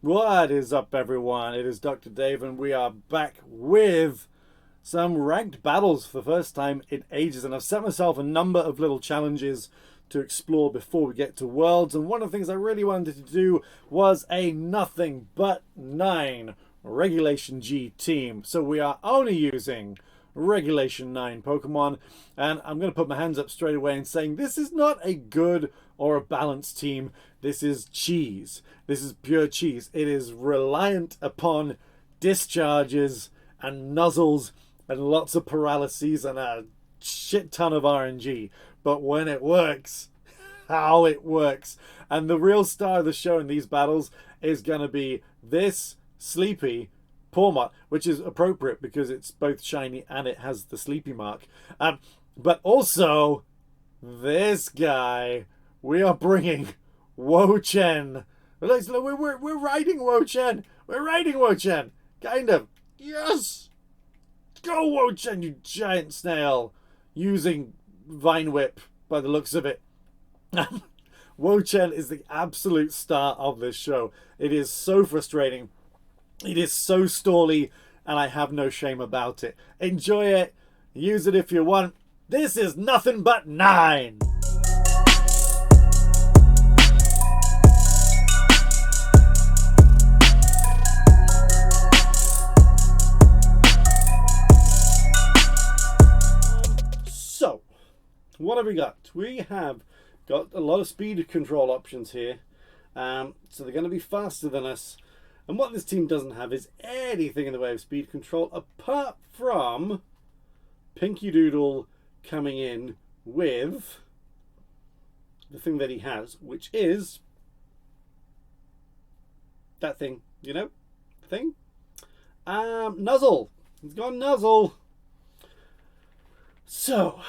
What is up, everyone? It is Dr. Dave, and we are back with some ranked battles for the first time in ages. And I've set myself a number of little challenges to explore before we get to Worlds. And one of the things I really wanted to do was a nothing but 9 Regulation G team. So we are only using Regulation 9 Pokemon, and I'm going to put my hands up straight away and saying this is not a good or a balanced team. This is cheese. This is pure cheese. It is reliant upon discharges and nuzzles and lots of paralyses and a shit ton of RNG. But when it works, how it works. And the real star of the show in these battles is going to be this sleepy Pawmot, which is appropriate because it's both shiny and it has the sleepy mark. But also, this guy, we are bringing Wo-Chien. We're riding Wo-Chien. We're riding Wo-Chien. Kind of. Yes! Go, Wo-Chien, you giant snail. Using Vine Whip by the looks of it. Wo-Chien is the absolute star of this show. It is so frustrating. It is so stally, and I have no shame about it. Enjoy it. Use it if you want. This is nothing but 9. So, what have we got? We have got a lot of speed control options here. So they're going to be faster than us. And what this team doesn't have is anything in the way of speed control apart from Pinky Doodle coming in with the thing that he has, which is that thing, you know, thing. Nuzzle. He's got Nuzzle. So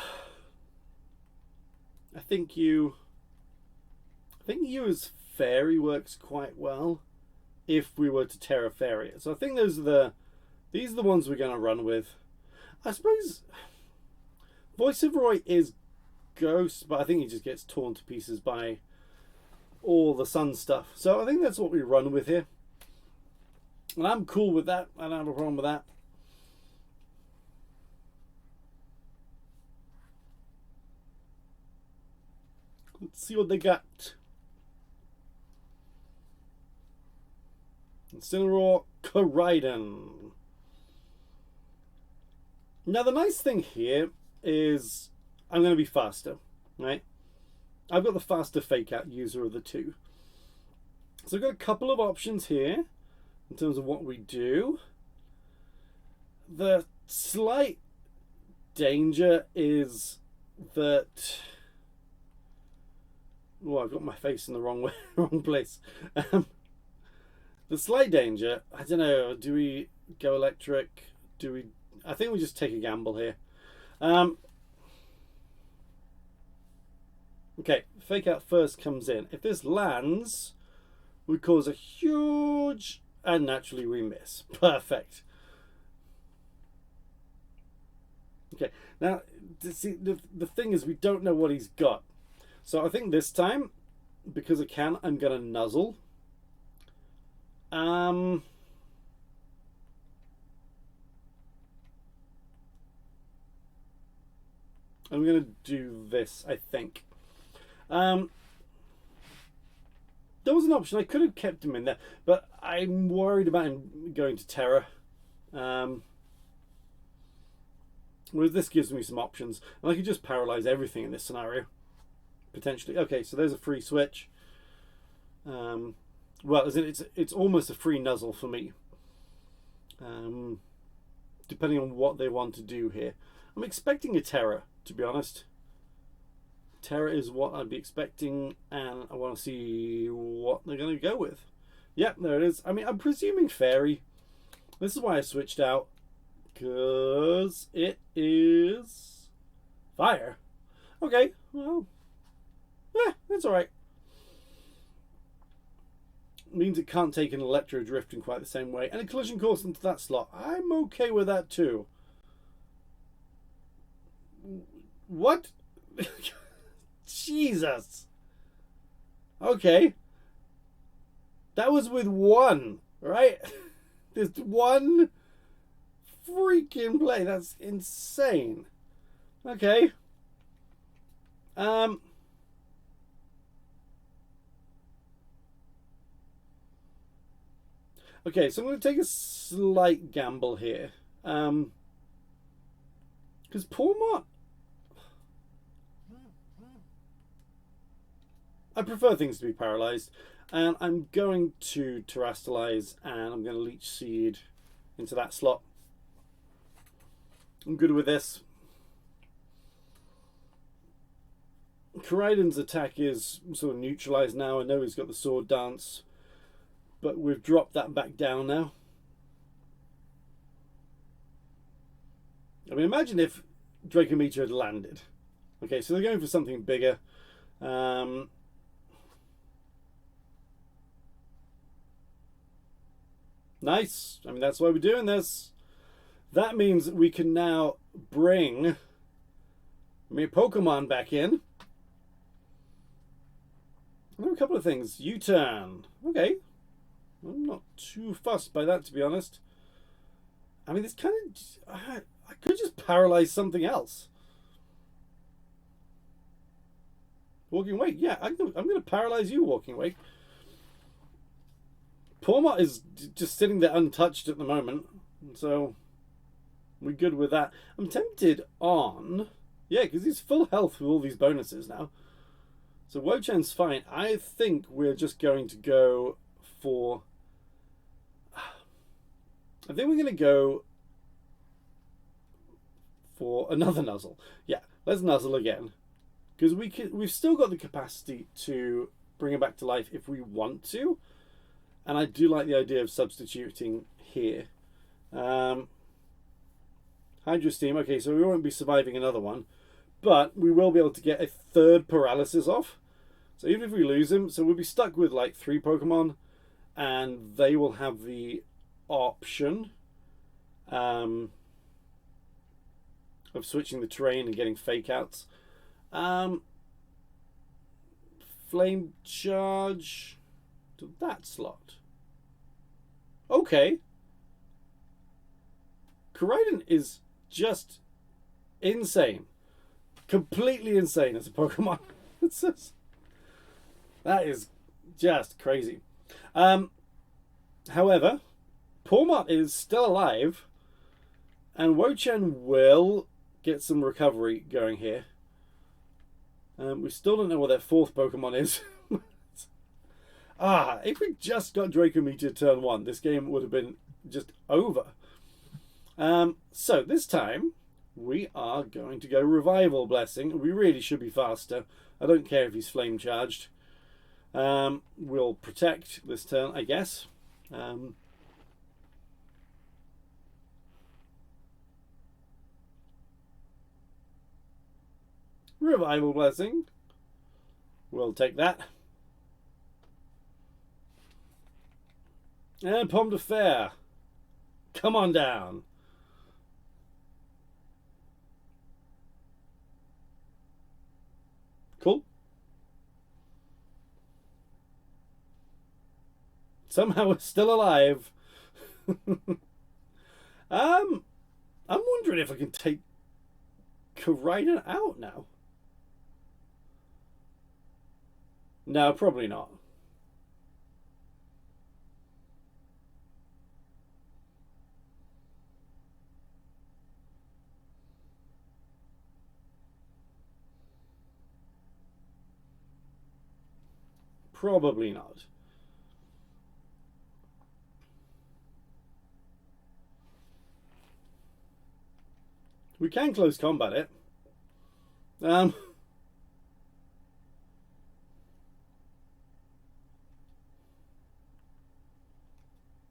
I think use Fairy works quite well if we were to Terra Fairy it. So I think these are the ones we're going to run with. I suppose Voice of Roy is Ghost, but I think he just gets torn to pieces by all the sun stuff. So I think that's what we run with here. And I'm cool with that. I don't have a problem with that. Let's see what they got. Incineroar, Koraidon. Now the nice thing here is I'm going to be faster, right? I've got the faster fake out user of the two. So I've got a couple of options here in terms of what we do. The slight danger is that... Oh, I've got my face in the wrong way, wrong place. The slight danger, I don't know, do we go electric? I think we just take a gamble here. Okay, fake out first comes in. If this lands, we cause a huge, and naturally we miss. Perfect. Okay, now, see, the thing is we don't know what he's got. So I think this time, because I can, I'm going to Nuzzle. I'm going to do this, I think. There was an option. I could have kept him in there, but I'm worried about him going to Terra. Whereas this gives me some options. And I could just paralyze everything in this scenario. Potentially. Okay, so there's a free switch. Well, it's almost a free Nuzzle for me. Depending on what they want to do here. I'm expecting a Terra, to be honest. Terra is what I'd be expecting, and I want to see what they're going to go with. Yep, there it is. I mean, I'm presuming Fairy. This is why I switched out. Because it is Fire. Okay, well... Yeah, that's alright. Means it can't take an Electro Drift in quite the same way. And a Collision Course into that slot. I'm okay with that too. What? Jesus. Okay. That was with one, right? There's one freaking play. That's insane. Okay. Okay, so I'm going to take a slight gamble here. Because Pawmot... I prefer things to be paralyzed. And I'm going to terrestrialize, and I'm going to leech seed into that slot. I'm good with this. Koraidon's attack is sort of neutralized now. I know he's got the sword dance, but we've dropped that back down now. I mean, imagine if Dracometer had landed. Okay, so they're going for something bigger. Nice. I mean, that's why we're doing this. That means we can now bring my Pokemon back in. A couple of things. U-turn. Okay. I'm not too fussed by that, to be honest. I mean, it's kind of... I could just paralyze something else. Walking Wake. Yeah, I'm going to paralyze you, Walking Wake. Pawmot is just sitting there untouched at the moment. So, we're good with that. I'm tempted on... Yeah, because he's full health with all these bonuses now. So Wo-Chien's fine. I think we're just going to go for... I think we're going to go for another Nuzzle. Yeah, let's Nuzzle again. Because we've still got the capacity to bring it back to life if we want to. And I do like the idea of substituting here. Hydro Steam. Okay, so we won't be surviving another one. But we will be able to get a third paralysis off. So even if we lose him, so we'll be stuck with like 3 Pokemon. And they will have the option of switching the terrain and getting fake outs. Flame Charge to that slot. Okay. Koraidon is just insane. Completely insane as a Pokemon. It's just, that is just crazy. However, Pawmot is still alive, and Wo-Chien will get some recovery going here. We still don't know what their 4th Pokemon is. If we just got Dracometer turn 1, this game would have been just over. So this time, we are going to go Revival Blessing. We really should be faster. I don't care if he's flame charged. We'll protect this turn, I guess. Revival Blessing. We'll take that. And Pomme de Fer. Come on down. Cool. Somehow we're still alive. I'm wondering if I can take Koraidon out now. No, probably not. Probably not. We can close combat it.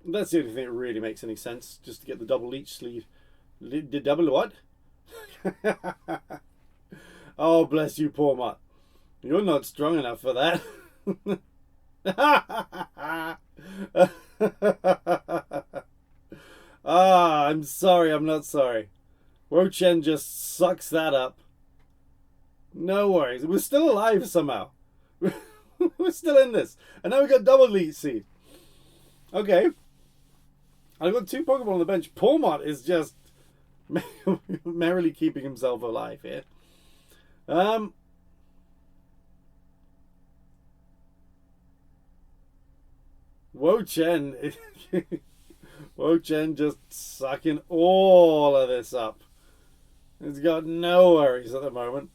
That's the only thing that really makes any sense, just to get the double leech sleeve. The double what? Oh, bless you, Pawmot. You're not strong enough for that. I'm sorry, I'm not sorry. Wo-Chien just sucks that up. No worries. We're still alive somehow. We're still in this. And now we got double leech seed. Okay. I've got 2 Pokemon on the bench. Pawmot is just merrily keeping himself alive here. Wo-Chien. Wo-Chien just sucking all of this up. He's got no worries at the moment.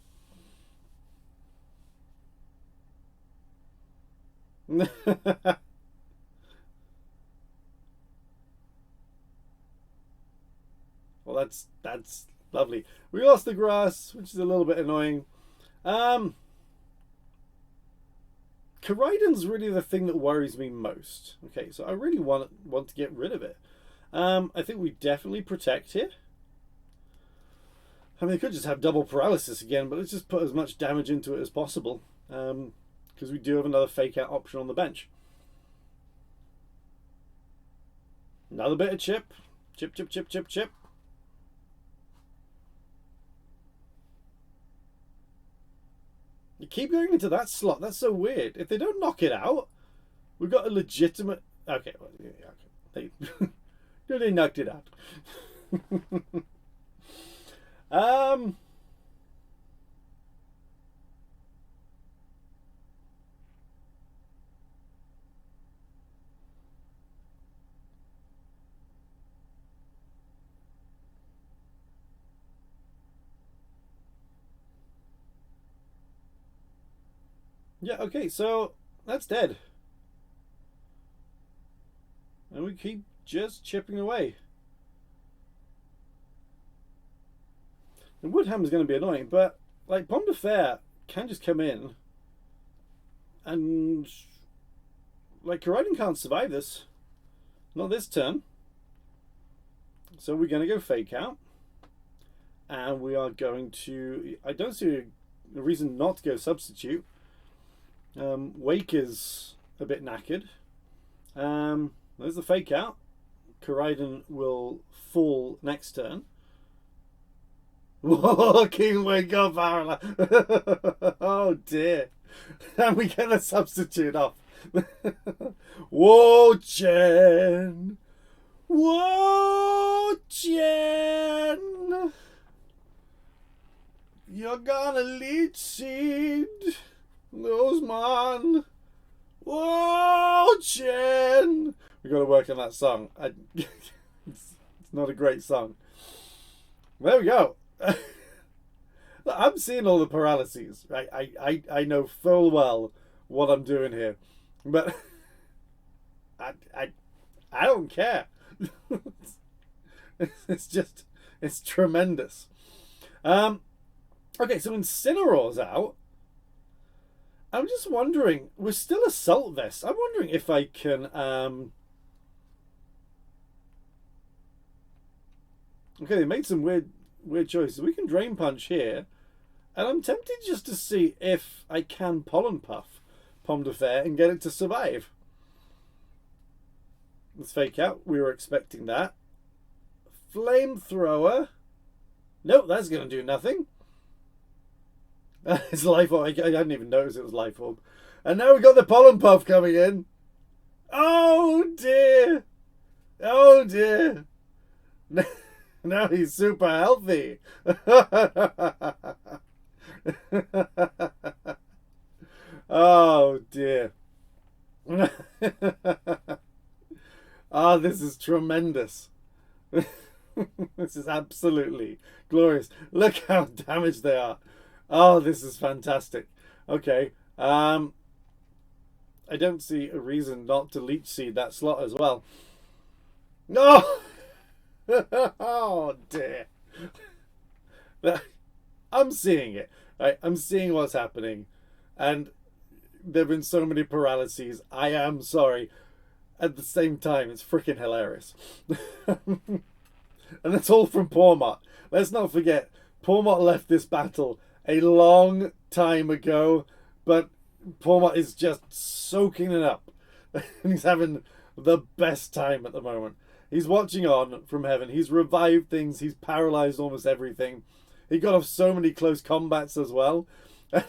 Well, that's lovely. We lost the grass, which is a little bit annoying. Koraidon's really the thing that worries me most. Okay, so I really want to get rid of it. I think we definitely protect here. I mean, they could just have double paralysis again, but let's just put as much damage into it as possible. Because we do have another fake out option on the bench. Another bit of chip. Chip, chip, chip, chip, chip. You keep going into that slot. That's so weird. If they don't knock it out, we've got a legitimate... Okay, well, yeah, okay. They knocked it out. Yeah, okay, so that's dead. And we keep just chipping away. And Woodhammer's going to be annoying, but like Pomme de Fer can just come in and like Koraidon can't survive this. Not this turn. So we're going to go fake out. And we are going to... I don't see a reason not to go substitute. Wake is a bit knackered. There's the fake out. Koraidon will fall next turn. Whoa, King Wake up, Arla. Oh dear. And we get the substitute off. Wo-Chien. Wo-Chien. You're gonna leech seed. Losman. Wo-Chien. We've got to work on that song. It's not a great song. There we go. I'm seeing all the paralyses. Right? I know full well what I'm doing here. But I don't care. It's tremendous. Okay, so Incineroar's out. I'm just wondering, we're still Assault Vest. I'm wondering if I can okay, they made some weird choices. We can Drain Punch here. And I'm tempted just to see if I can Pollen Puff Pomme de Fer and get it to survive. Let's fake out. We were expecting that. Flamethrower. Nope, that's going to do nothing. It's Life Orb. I didn't even notice it was Life Orb. And now we've got the Pollen Puff coming in. Oh dear. Oh dear. Now he's super healthy. Oh dear. Ah, this is tremendous. This is absolutely glorious. Look how damaged they are. Oh, this is fantastic. Okay. I don't see a reason not to Leech Seed that slot as well. No! Oh, dear. I'm seeing it. Right? I'm seeing what's happening. And there have been so many paralyses. I am sorry. At the same time, it's freaking hilarious. And it's all from Pawmot. Let's not forget, Pawmot left this battle a long time ago, but Pawmot is just soaking it up. And he's having the best time at the moment. He's watching on from heaven. He's revived things. He's paralyzed almost everything. He got off so many close combats as well.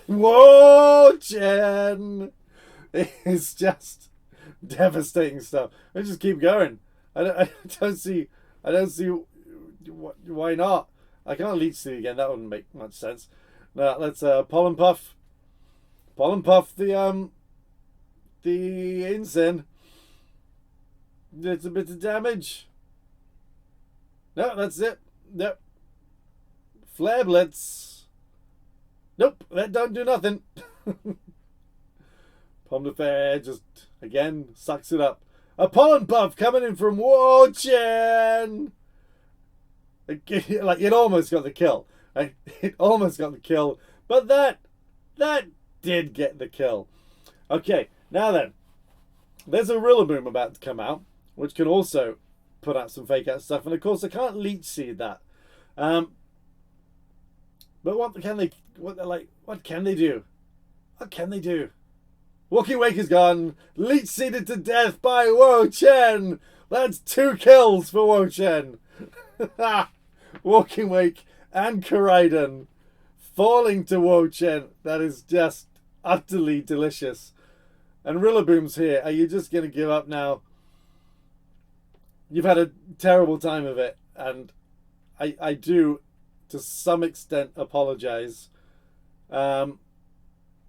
Wo-Chien is just devastating stuff. Let's just keep going. I don't see why not. I can't leech seed again. That wouldn't make much sense. Now let's pollen puff the ensign. It's a bit of damage. No, that's it. Yep. Flare blitz. Nope, that don't do nothing. Pomme de Fer just again sucks it up. A pollen puff coming in from Wo-Chien. Like it almost got the kill. It almost got the kill, but that did get the kill. Okay, now then, there's a Rillaboom about to come out, which can also put out some fake out stuff, and of course I can't leech seed that. But what can they do? What can they do? Walking Wake is gone. Leech seeded to death by Wo-Chien. That's 2 kills for Wo-Chien. Walking Wake and Koraidon falling to Wo-Chien. That is just utterly delicious. And Rillaboom's here. Are you just going to give up now? You've had a terrible time of it. And I do, to some extent, apologize. But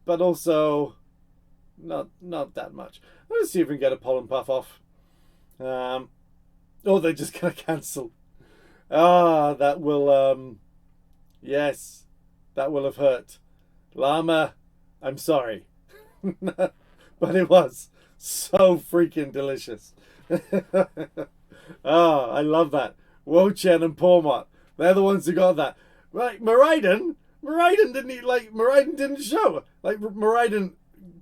also, not that much. Let's see if we can get a pollen puff off. Oh, they're just going to cancel. Ah, that will, yes, that will have hurt. Llama, I'm sorry. But it was so freaking delicious. Oh, I love that. Wo-Chien and Pawmot, they're the ones who got that. Right, Miraidon didn't show. Like, Miraidon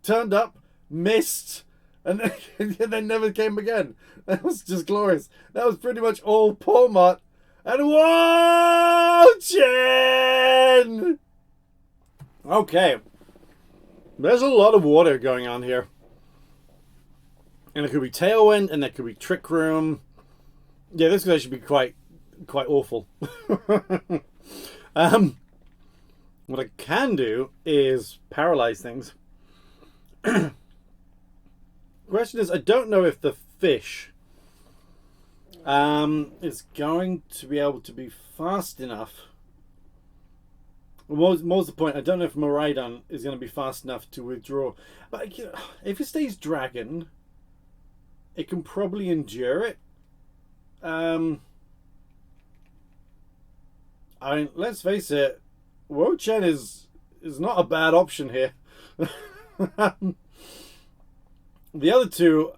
turned up, missed, and then never came again. That was just glorious. That was pretty much all Pawmot and Wo-Chien! Okay. There's a lot of water going on here. And it could be Tailwind, and there could be Trick Room. Yeah, this could actually be quite awful. What I can do is paralyze things. Question is, I don't know if the fish is going to be able to be fast enough. More's the point, I don't know if Miraidon is going to be fast enough to withdraw. But if it stays dragon, it can probably endure it. I mean, let's face it, Wo-Chien is not a bad option here. The other two,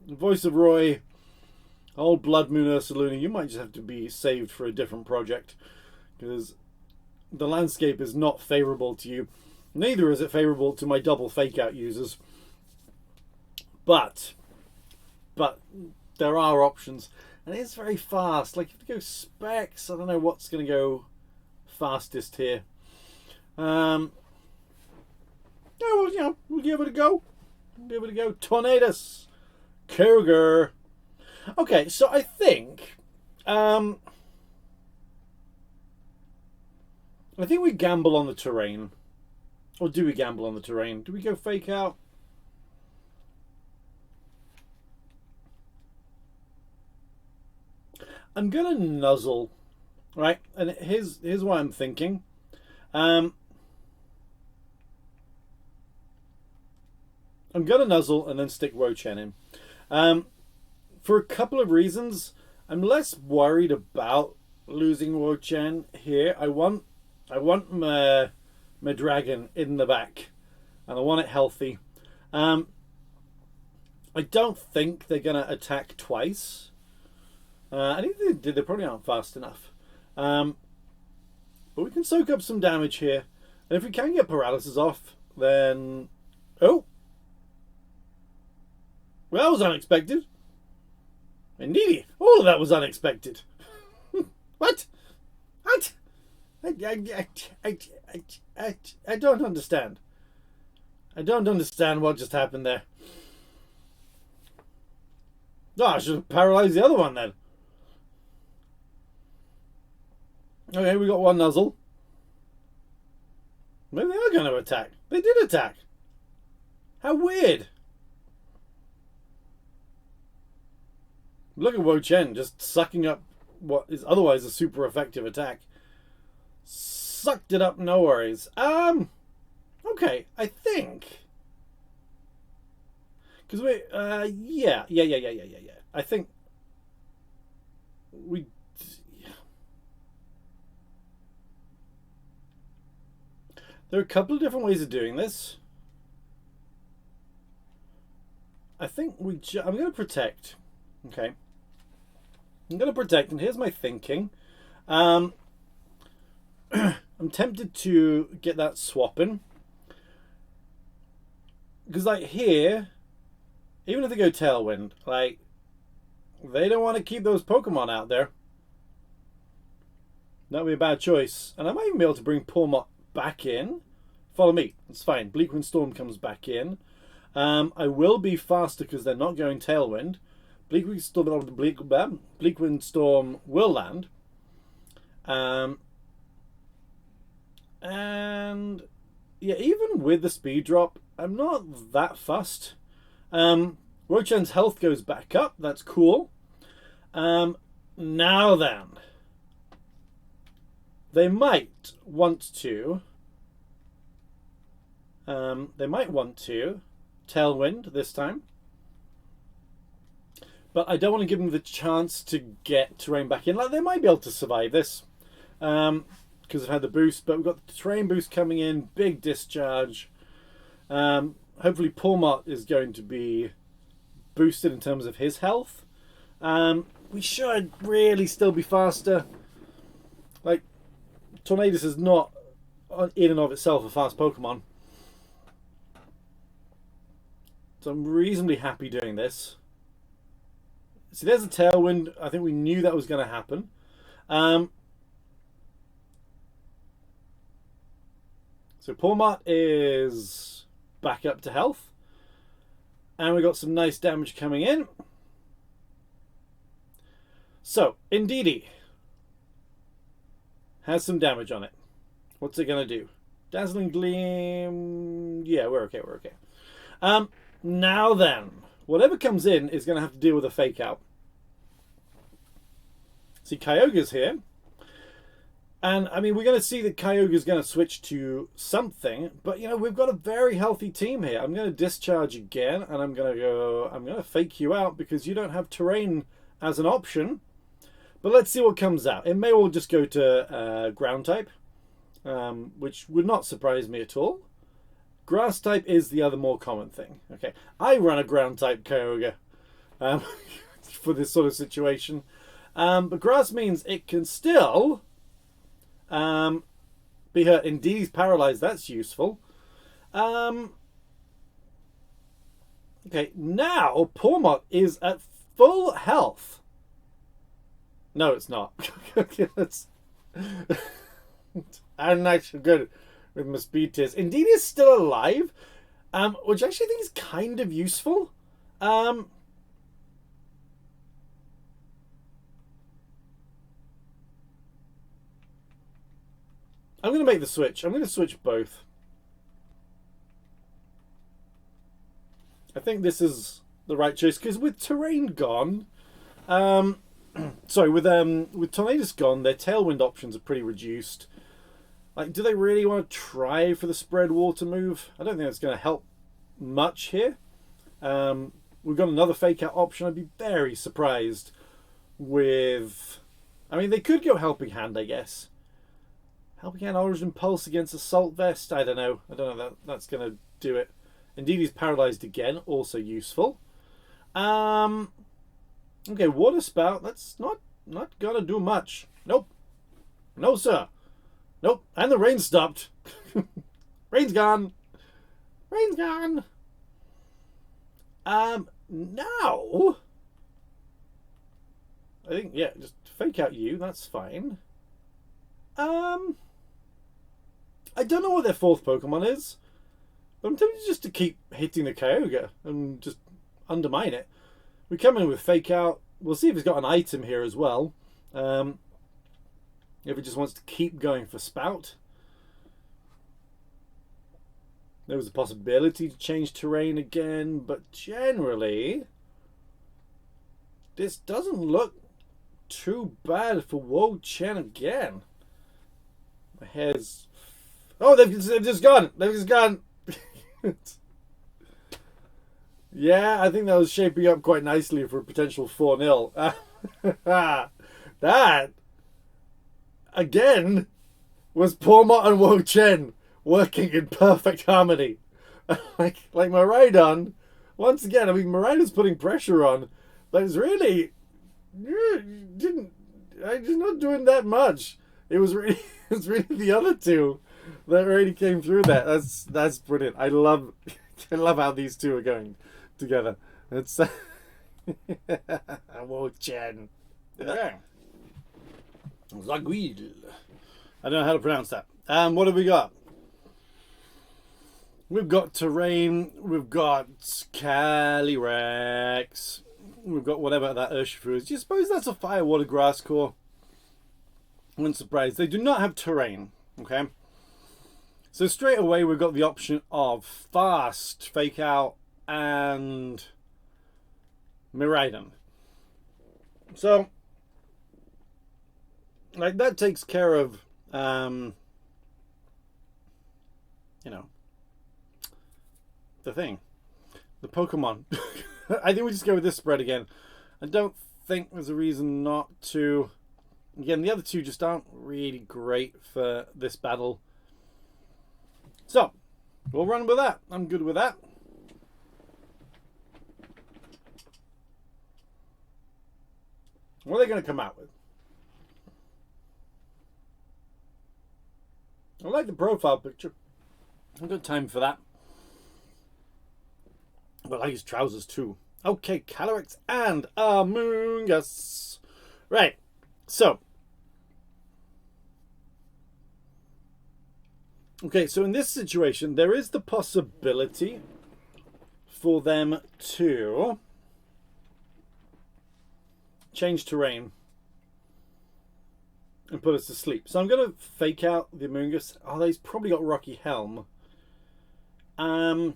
Voice of Roy, Old Blood Moon Ursaluna, you might just have to be saved for a different project, because the landscape is not favourable to you. Neither is it favourable to my double fake out users. But there are options, and it's very fast. Like, if you go specs, I don't know what's going to go fastest here. Yeah, well, you know, we'll give it a go. Tornadus, Cougar. Okay, so I think we gamble on the terrain. Or do we gamble on the terrain? Do we go fake out? I'm gonna nuzzle, right? And here's what I'm thinking. I'm gonna nuzzle and then stick Wo-Chien in. For a couple of reasons. I'm less worried about losing Wo-Chien here. I want my dragon in the back, and I want it healthy. I don't think they're gonna attack twice. And if they did, they probably aren't fast enough. But we can soak up some damage here, and if we can get paralysis off, then well, that was unexpected. Indeed, all of that was unexpected. What? I don't understand. I don't understand what just happened there. Oh, I should have paralyzed the other one then. Okay, we got one nuzzle. Maybe they are going to attack. They did attack. How weird. Look at Wo-Chien just sucking up what is otherwise a super effective attack. Sucked it up, no worries. Okay, I think... Because we, yeah. I think we... Yeah. There are a couple of different ways of doing this. I think I'm going to protect. Okay. I'm going to protect, and here's my thinking. I'm tempted to get that swapping. Because, like, here, even if they go Tailwind, like, they don't want to keep those Pokemon out there. That would be a bad choice. And I might even be able to bring Pawmot back in. Follow me. It's fine. Bleakwind Storm comes back in. I will be faster because they're not going Tailwind. Bleakwind Storm will land. And yeah, even with the speed drop, I'm not that fussed. Wo-Chien's health goes back up. That's cool. Now then, they might want to. Tailwind this time. But I don't want to give them the chance to get terrain back in. Like, they might be able to survive this. Because they've had the boost. But we've got the terrain boost coming in. Big discharge. Hopefully Pawmot is going to be boosted in terms of his health. We should really still be faster. Like, Tornadus is not in and of itself a fast Pokemon. So I'm reasonably happy doing this. See, there's a Tailwind. I think we knew that was going to happen. So Pawmot is back up to health. And we got some nice damage coming in. So, Indeedee has some damage on it. What's it going to do? Dazzling Gleam. Yeah, we're okay, we're okay. Now then, whatever comes in is going to have to deal with a fake out. See, Kyogre's here. And, I mean, we're going to see that Kyogre's going to switch to something. But, you know, we've got a very healthy team here. I'm going to discharge again. And I'm going to fake you out because you don't have terrain as an option. But let's see what comes out. It may all just go to ground type. Which would not surprise me at all. Grass type is the other more common thing. Okay, I run a ground type Kyogre for this sort of situation. But grass means it can still be hurt. Indeedee's paralyzed. That's useful. Okay, now Pawmot is at full health. No, it's not. I'm not so good with my speed tiers. Indeedee is still alive, which I actually think is kind of useful. I'm going to make the switch. I'm going to switch both. I think this is the right choice because with terrain gone, sorry, with Tornadus gone, their Tailwind options are pretty reduced. Like, do they really want to try for the spread water move? I don't think that's going to help much here. We've got another fake out option. I'd be very surprised with... I mean, they could go Helping Hand, I guess. Helping Hand, Origin Pulse against Assault Vest? I don't know. I don't know that that's going to do it. Indeedee's paralyzed again. Also useful. Okay, Water Spout. That's not going to do much. Nope. No, sir. Nope, and the rain stopped. Rain's gone. Rain's gone. Now, I think, yeah, just fake out you. That's fine. I don't know what their fourth Pokemon is, but I'm tempted just to keep hitting the Kyogre and just undermine it. We come in with fake out. We'll see if it's got an item here as well. If it just wants to keep going for Spout. There was a possibility to change terrain again, but generally this doesn't look too bad for Wo-Chien again. My hair's... Oh, they've just gone. They've just gone. Yeah, I think that was shaping up quite nicely for a potential 4-0. That, again, was Pawmot and Wo-Chien working in perfect harmony. like Miraidon, once again, I mean, Miraidon's putting pressure on, but it's really... It's not doing that much. It was really the other two that really came through that. That's brilliant. I love how these two are going together. It's Wo-Chien. Yeah. Zaguil. I don't know how to pronounce that. What have we got? We've got terrain. We've got Calyrex. We've got whatever that Urshifu is. Do you suppose that's a fire water grass core? I'm unsurprised. They do not have terrain. Okay. So straight away we've got the option of fast, fake out, and Miraidon. So like that takes care of you know, the thing. The Pokemon. I think we just go with this spread again. I don't think there's a reason not to. Again, the other two just aren't really great for this battle. So, we'll run with that. I'm good with that. What are they going to come out with? I like the profile picture. I've got time for that. But I like his trousers too. Okay, Calyrex and Amoonguss. Right, so. Okay, so in this situation, there is the possibility for them to change terrain and put us to sleep. So I'm going to fake out the Amoonguss. Oh, he's probably got Rocky Helm. Oh,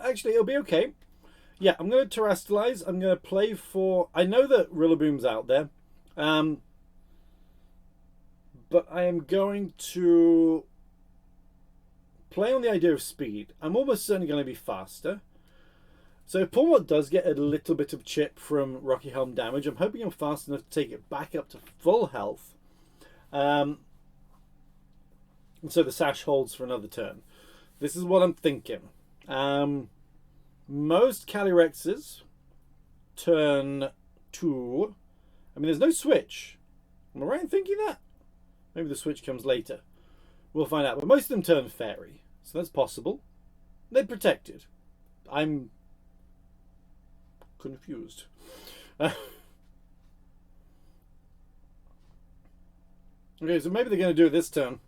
actually, it'll be okay. Yeah, I'm going to Terastallize. I'm going to play for... I know that Rillaboom's out there. But I am going to play on the idea of speed. I'm almost certainly going to be faster. So if Pawmot does get a little bit of chip from Rocky Helm damage, I'm hoping I'm fast enough to take it back up to full health. And so the Sash holds for another turn. This is what I'm thinking. Most Calyrexes turn 2. I mean, there's no switch. Am I right in thinking that? Maybe the switch comes later. We'll find out. But most of them turn Fairy. So that's possible. They're protected. I'm confused. Okay, so maybe they're going to do it this turn.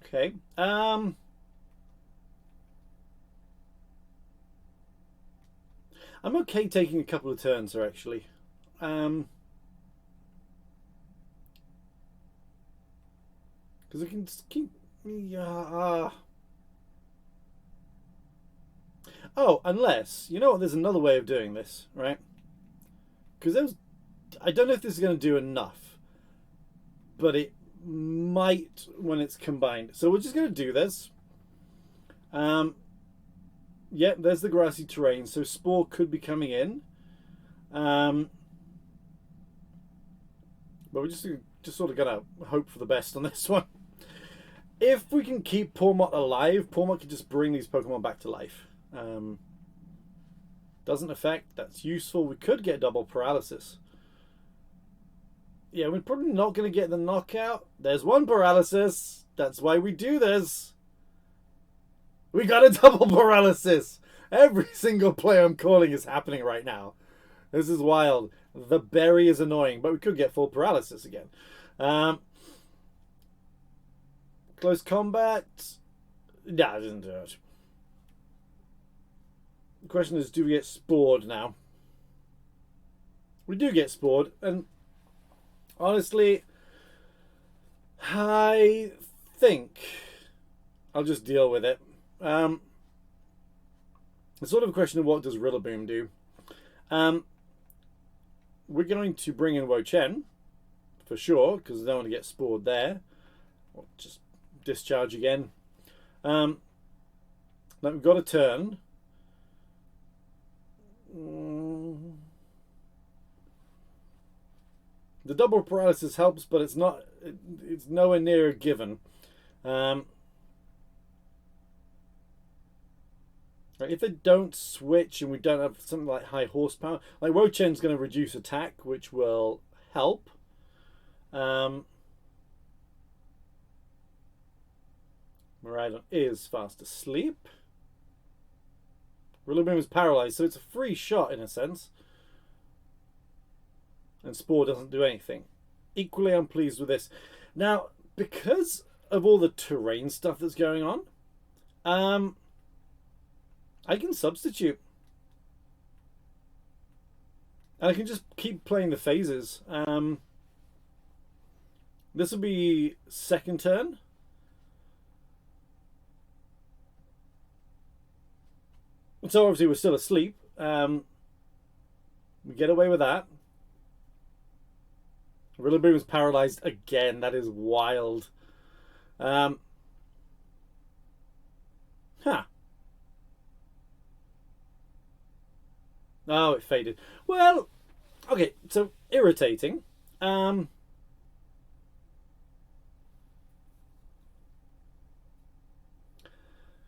Okay. I'm okay taking a couple of turns here, actually. Because I can just keep... Oh, unless... You know what? There's another way of doing this, right? Because I don't know if this is going to do enough. But it might when it's combined. So we're just going to do this. Yeah, there's the grassy terrain. So Spore could be coming in. But we're just sort of going to hope for the best on this one. If we can keep Pawmot alive, Pawmot can just bring these Pokemon back to life. Doesn't affect. That's useful. We could get double paralysis. Yeah, we're probably not going to get the knockout. There's one paralysis. That's why we do this. We got a double paralysis. Every single play I'm calling is happening right now. This is wild. The berry is annoying, but we could get full paralysis again. Close combat. Nah, it doesn't do it. The question is, do we get spored now? we do get spored, and honestly, I think I'll just deal with it. It's sort of a question of what does Rillaboom do. We're going to bring in Wo-Chien for sure, because I don't want to get spored there. Or just discharge again. Now we've got a turn. The double paralysis helps, but it's not. It's nowhere near a given. If they don't switch and we don't have something like high horsepower, like Wo-Chien's going to reduce attack, which will help. Miraidon is fast asleep. Rillaboom is paralyzed, so it's a free shot in a sense. And Spore doesn't do anything. Equally unpleased with this. Now, because of all the terrain stuff that's going on, I can substitute. And I can just keep playing the phases. This will be second turn. So obviously we're still asleep. We get away with that. Rillaboom is paralyzed again. That is wild. Huh. Oh, it faded. Well, okay, so irritating.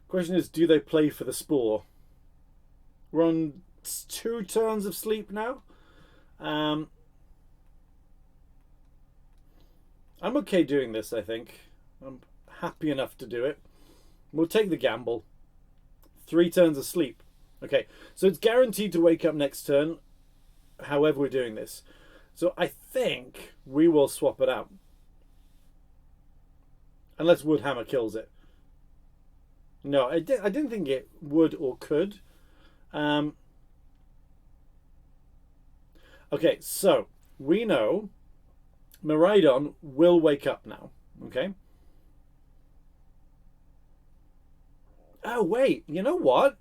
Question is, do they play for the Spore? We're on 2 turns of sleep now. I'm okay doing this, I think. I'm happy enough to do it. We'll take the gamble. 3 turns of sleep. Okay, so it's guaranteed to wake up next turn, however we're doing this. So I think we will swap it out. Unless Woodhammer kills it. No, I didn't think it would or could. Okay, so we know Miraidon will wake up now. Okay. Oh, wait, you know what?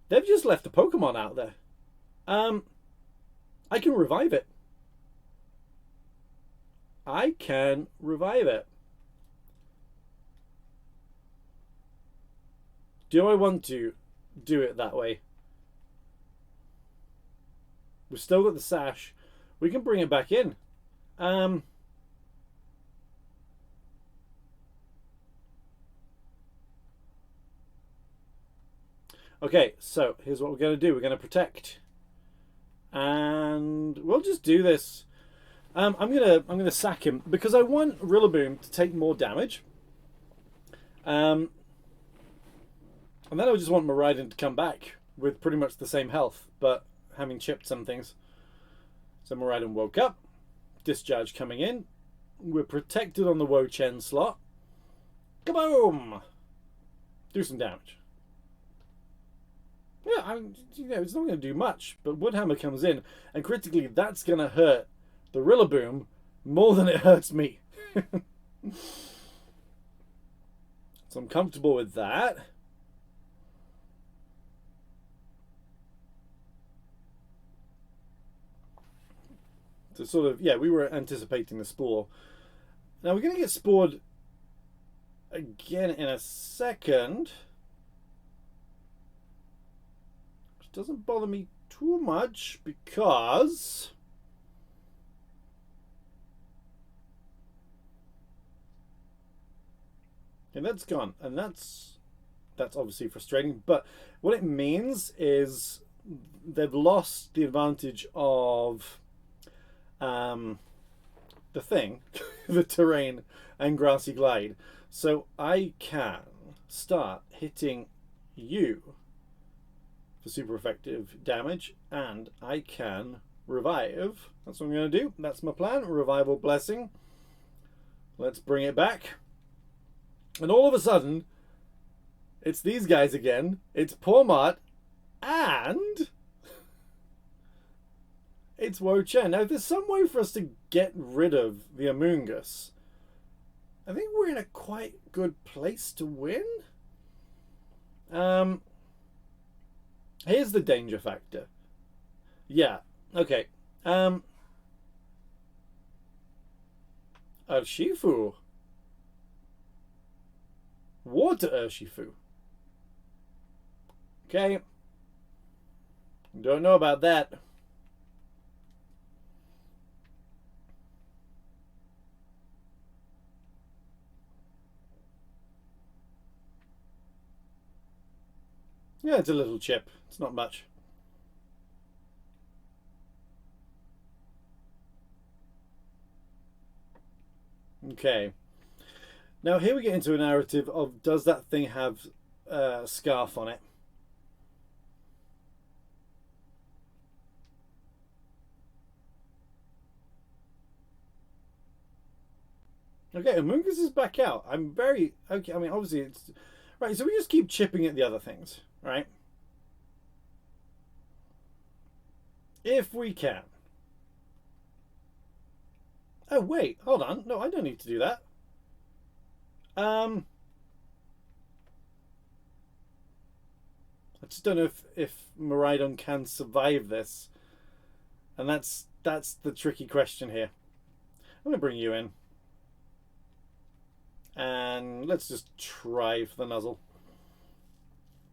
They've just left a Pokemon out there. I can revive it. I can revive it. Do I want to do it that way? We've still got the sash. We can bring it back in. Okay, so here's what we're going to do. We're going to protect, and we'll just do this. I'm gonna sack him because I want Rillaboom to take more damage. And then I just want Miraidon to come back with pretty much the same health, but having chipped some things. So Miraidon woke up. Discharge coming in. We're protected on the Wo-Chien slot. Kaboom! Do some damage. Yeah, it's not going to do much, but Woodhammer comes in, and critically, that's going to hurt the Rillaboom more than it hurts me. So I'm comfortable with that. So sort of, yeah, we were anticipating the Spore. Now we're going to get spored again in a second. Which doesn't bother me too much because... and that's gone. And that's obviously frustrating. But what it means is they've lost the advantage of... the thing, the terrain and grassy glide. So I can start hitting you for super effective damage, and I can revive. That's what I'm going to do. That's my plan. Revival Blessing. Let's bring it back. And all of a sudden, it's these guys again. It's Pawmot and It's Wo-Chien. Now, if there's some way for us to get rid of the Amoongus, I think we're in a quite good place to win. Here's the danger factor. Yeah, okay. Urshifu. Water Urshifu. Okay. Don't know about that. Yeah, it's a little chip. It's not much. Okay. Now here we get into a narrative of, does that thing have a scarf on it? Okay, Amoongus is back out. I'm very... Okay, I mean, obviously it's... Right, so we just keep chipping at the other things, right? If we can. Oh, wait, hold on. No, I don't need to do that. I just don't know if Miraidon can survive this. And that's the tricky question here. I'm going to bring you in. And let's just try for the nuzzle.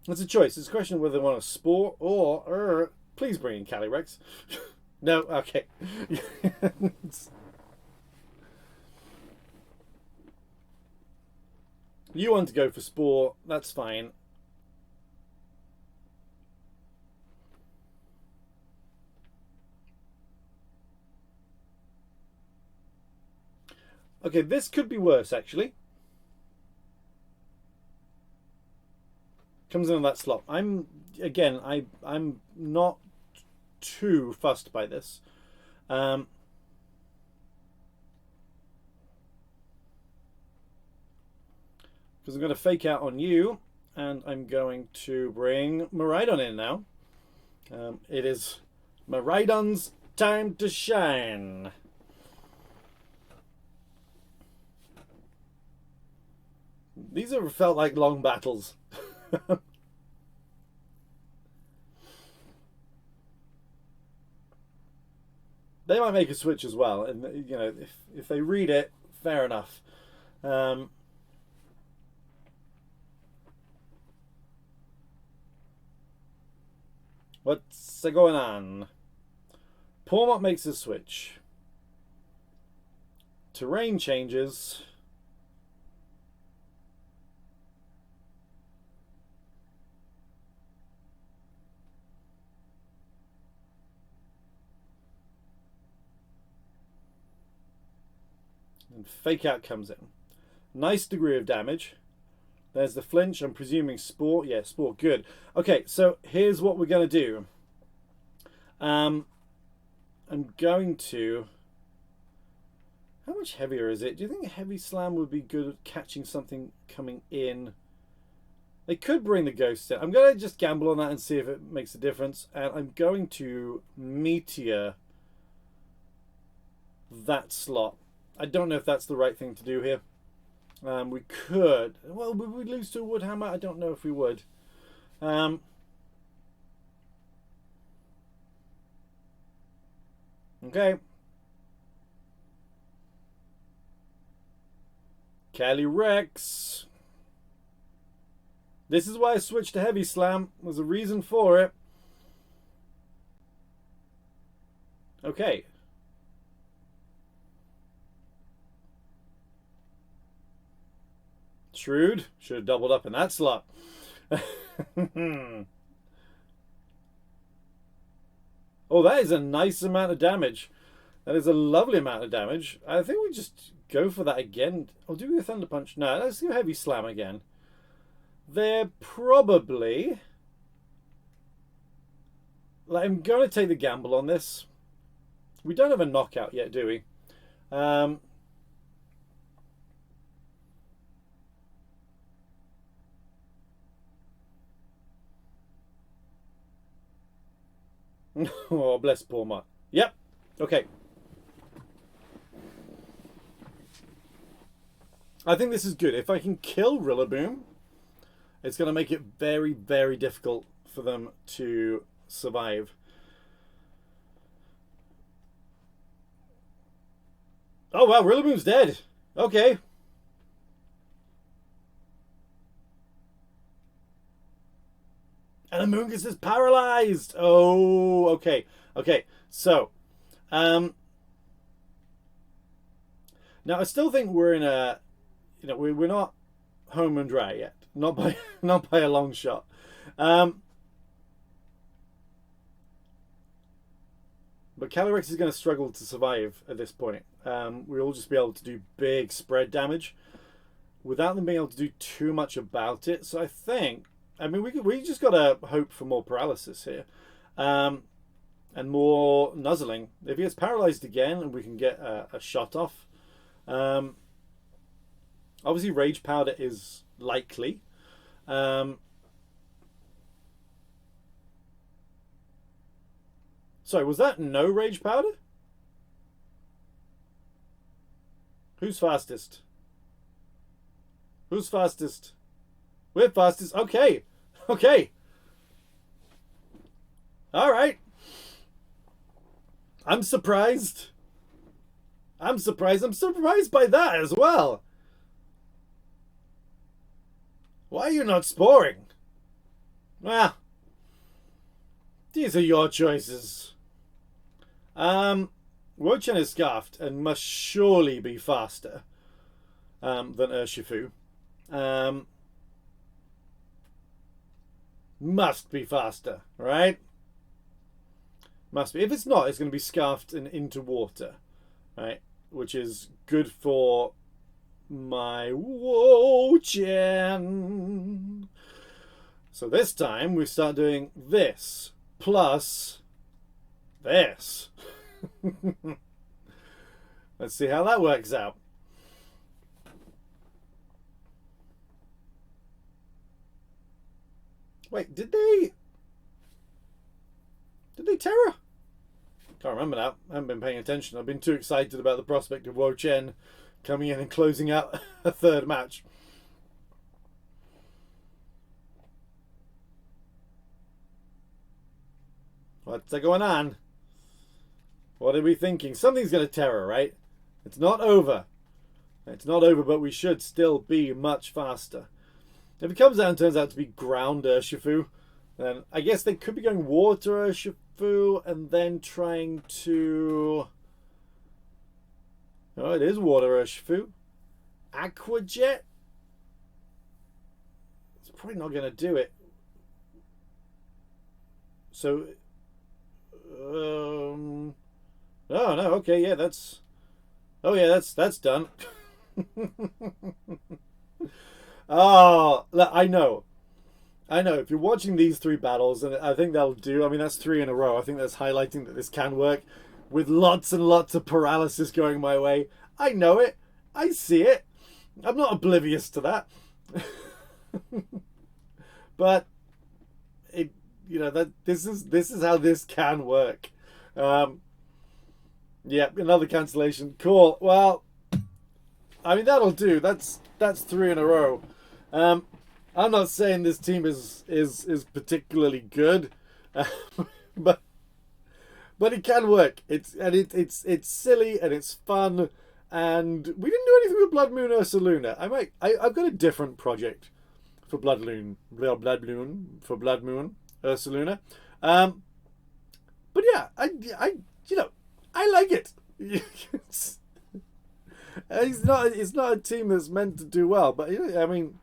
It's a choice. It's a question of whether they want to sport or please bring in Calyrex. No, okay. You want to go for sport, that's fine. Okay, this could be worse actually. Comes in on that slot. I'm not too fussed by this. Because I'm going to fake out on you, and I'm going to bring Miraidon in now. It is Miraidon's time to shine. These have felt like long battles. They might make a switch as well, and you know, if they read it, fair enough. What's going on? Pawmot makes a switch. Terrain changes. And fake out comes in. Nice degree of damage. There's the flinch. I'm presuming sport. Yeah, sport. Good. Okay, so here's what we're going to do. I'm going to... How much heavier is it? Do you think a heavy slam would be good at catching something coming in? They could bring the ghost in. I'm going to just gamble on that and see if it makes a difference. And I'm going to meteor that slot. I don't know if that's the right thing to do here. We could. Well, would we lose to a Woodhammer? I don't know if we would. Okay. Calyrex. This is why I switched to Heavy Slam. There's a reason for it. Okay. Shrewd. Should have doubled up in that slot. Oh, that is a nice amount of damage. That is a lovely amount of damage. I think we just go for that again. Or do we go Thunder Punch? No, let's do Heavy Slam again. They're probably... Like, I'm going to take the gamble on this. We don't have a knockout yet, do we? Oh, bless Pawmot. Yep. Okay. I think this is good. If I can kill Rillaboom, it's going to make it very, very difficult for them to survive. Oh, wow. Rillaboom's dead. Okay. And Amoonguss is paralyzed. Oh, okay. Okay. So, now I still think we're in a, we're not home and dry yet. Not by not by a long shot. But Calyrex is going to struggle to survive at this point. We'll just be able to do big spread damage without them being able to do too much about it. So I think, we just got to hope for more paralysis here. And more nuzzling. If he gets paralyzed again and we can get a shot off. Obviously Rage Powder is likely. Sorry, was that no Rage Powder? Who's fastest? Who's fastest? We're fastest. Okay. Okay. All right. I'm surprised. I'm surprised. I'm surprised by that as well. Why are you not sporing? Well, these are your choices. Wo-Chien is scarfed and must surely be faster than Urshifu. Must be faster, right? Must be. If it's not, it's going to be scarfed and into water, right? Which is good for my Wo-Chien. So this time we start doing this plus this. Let's see how that works out. Wait, did they Terra? Can't remember now. I haven't been paying attention. I've been too excited about the prospect of Wo-Chien coming in and closing out a third match. What's going on? What are we thinking? Something's going to Terra, right? It's not over. It's not over, but we should still be much faster. If it comes out and turns out to be ground Urshifu, then I guess they could be going water Urshifu and then trying to... Oh, it is water Urshifu. Aqua Jet? It's probably not going to do it. So... Oh, no, okay, yeah, that's... Oh, yeah, that's done. Oh, I know. If you're watching these three battles, and I think that'll do. I mean, that's 3 in a row. I think that's highlighting that this can work with lots and lots of paralysis going my way. I know it. I see it. I'm not oblivious to that. But it, that this is how this can work. Yeah, another cancellation. Cool. Well, I mean, that'll do. That's 3 in a row. I'm not saying this team is particularly good, but it can work. It's silly and it's fun, and we didn't do anything with Blood Moon Ursaluna. I've got a different project for Blood Moon Ursaluna. But yeah, I like it. It's not a team that's meant to do well, but I mean,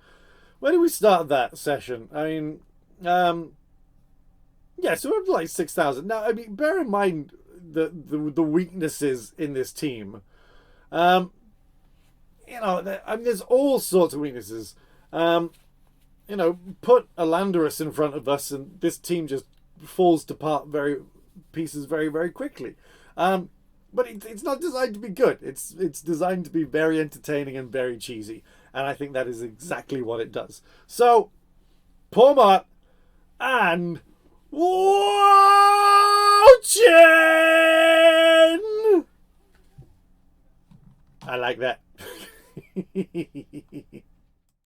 where did we start that session? I mean, yeah, so we're like 6,000. Now, I mean, bear in mind the weaknesses in this team. I mean, there's all sorts of weaknesses. Put a Landorus in front of us, and this team just falls to pieces very, very quickly. But it's not designed to be good. It's designed to be very entertaining and very cheesy. And I think that is exactly what it does. So, Pawmot and Wo-Chien! I like that.